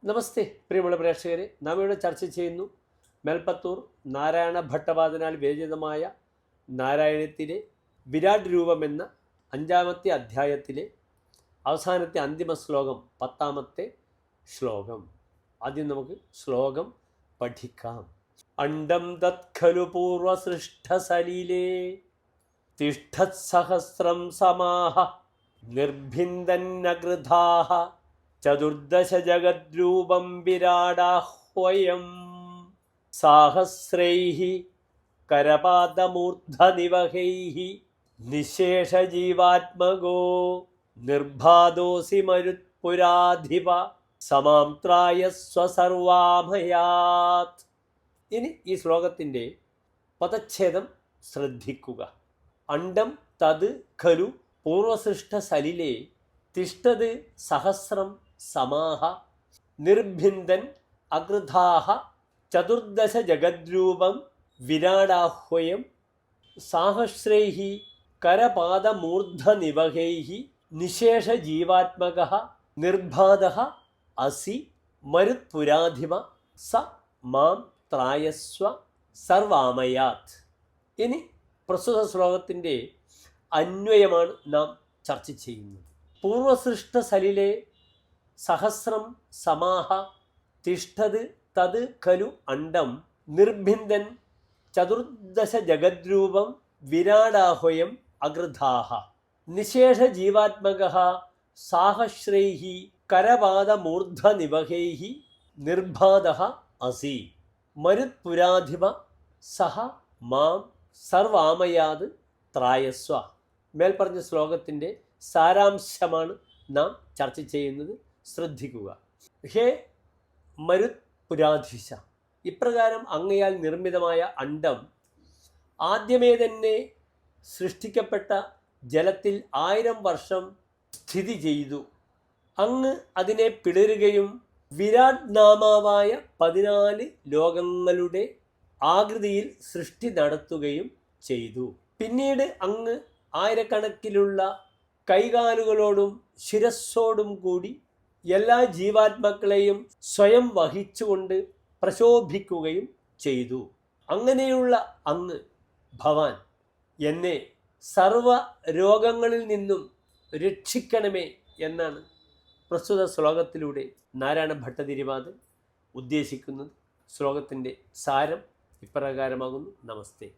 നമസ്തേ പ്രിയമുള്ള പ്രേക്ഷകരെ, നാം ഇവിടെ ചർച്ച ചെയ്യുന്നു മേൽപ്പത്തൂർ നാരായണ ഭട്ടപാദനാൽ വിരചിതമായ നാരായണത്തിലെ വിരാട് രൂപമെന്ന 5-ാമത്തെ അധ്യായത്തിലെ അവസാനത്തെ അന്തിമ ശ്ലോകം, 10-ാമത്തെ ശ്ലോകം. ആദ്യം നമുക്ക് ശ്ലോകം പഠിക്കാം. അണ്ഡം തത്ഖലു പൂർവസൃഷ്ടസലിലേ തിഷ്ഠത്സഹസ്രം സമാഹ നിർഭിന്ദന്നഗൃധാഃ ചതുർദശ ജഗദ്രൂപം വിരാടാഹ്വയം സാഹസ്രൈഃ കരപാദമൂർധനിവഹൈഃ നിശേഷജീവാത്മകോ നിർബാധോസി മരുത്പുരാധിപ സമാം ത്രായസ്വ സർവാമയാത്. ഇനി ഈ ശ്ലോകത്തിൻ്റെ പദച്ഛേദം ശ്രദ്ധിക്കുക. അണ്ഡം തത് ഖലു പൂർവസൃഷ്ട സലിലേ തിഷ്ഠത് സഹസ്രം സമാഹ നിർഭിന്ദൻ അകൃധാഃ ചതുർദശ ജഗദ്രൂപം വിരാടാഹ്വയം സാഹസ്രൈഃ കരപാദമൂർധനിവഹൈഃ നിശേഷജീവാത്മകഃ നിർബാധഃ അസി മരുത്പുരാധിപ സ മാം ത്രായസ്വ സർവാമയാത്. ഇനി പ്രസ്തുത ശ്ലോകത്തിൻ്റെ അന്വയമാണ് നാം ചർച്ച ചെയ്യുന്നത്. പൂർവസൃഷ്ട സലിലേ സഹസ്രം സമാഹ തിഷ്ഠത് തത് ഖലു അണ്ഡം നിർഭിന്ദൻ ചതുർദശ ജഗദ്രൂപം വിരാടാഹ്വയം അകൃധാഃ നിശേഷജീവാത്മകഃ സാഹസ്രൈഃ കരപാദമൂർധനിവഹൈഃ നിർബാധഃ അസി മരുത്പുരാധിപ സഹ മാം സർവാമയാത് ത്രായസ്വ. മേൽപ്പറഞ്ഞ ശ്ലോകത്തിൻ്റെ സാരാംശമാണ് നാം ചർച്ച ചെയ്യുന്നത്. ശ്രദ്ധിക്കുക. ഹേ മരുത്പുരാധീശ, ഇപ്രകാരം അങ്ങയാൽ നിർമ്മിതമായ അണ്ഡം ആദ്യമേ തന്നെ സൃഷ്ടിക്കപ്പെട്ട ജലത്തിൽ 1000 വർഷം സ്ഥിതി ചെയ്തു. അങ്ങ് അതിനെ പിളരുകയും വിരാട് നാമാവായ 14 ലോകങ്ങളുടെ ആകൃതിയിൽ സൃഷ്ടി നടത്തുകയും ചെയ്തു. പിന്നീട് അങ്ങ് ആയിരക്കണക്കിലുള്ള കൈകാലുകളോടും ശിരസ്സോടും കൂടി എല്ലാ ജീവാത്മാക്കളെയും സ്വയം വഹിച്ചുകൊണ്ട് പ്രശോഭിക്കുകയും ചെയ്തു. അങ്ങനെയുള്ള അങ്ങ് ഭവാൻ എന്നെ സർവ രോഗങ്ങളിൽ നിന്നും രക്ഷിക്കണമേ എന്നാണ് പ്രസ്തുത ശ്ലോകത്തിലൂടെ നാരായണ ഭട്ടതിരിപാദൻ ഉദ്ദേശിക്കുന്നത്. ശ്ലോകത്തിൻ്റെ സാരം ഇപ്രകാരമാകുന്നു. നമസ്തേ.